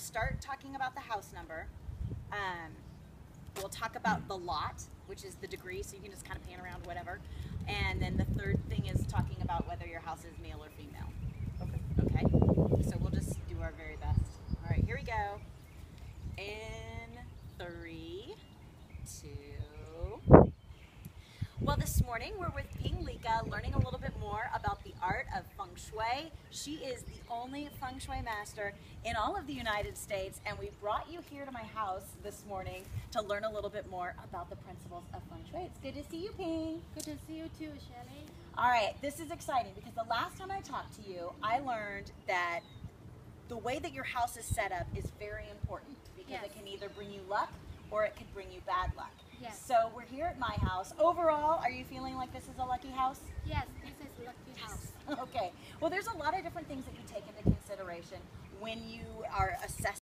start talking about the house number. We'll talk about the lot, which is the degree, so you can just kind of pan around whatever. And then the third thing is talking about whether your house is male or female. Okay. Okay? So we'll just do our very best. All right, here we go. In 3, 2. Well, this morning we're with Ping Lika, learning a little bit more about the art of Feng Shui. She is the only Feng Shui master in all of the United States, and we brought you here to my house this morning to learn a little bit more about the principles of Feng Shui. It's good to see you, Ping. Good to see you too, Shelly. All right, this is exciting because the last time I talked to you, I learned that the way that your house is set up is very important because Yes. it can either bring you luck or it could bring you bad luck. Yes. So we're here at my house. Overall, are you feeling like this is a lucky house? Yes, this is lucky house. Okay. Well, there's a lot of different things that you take into consideration when you are assessing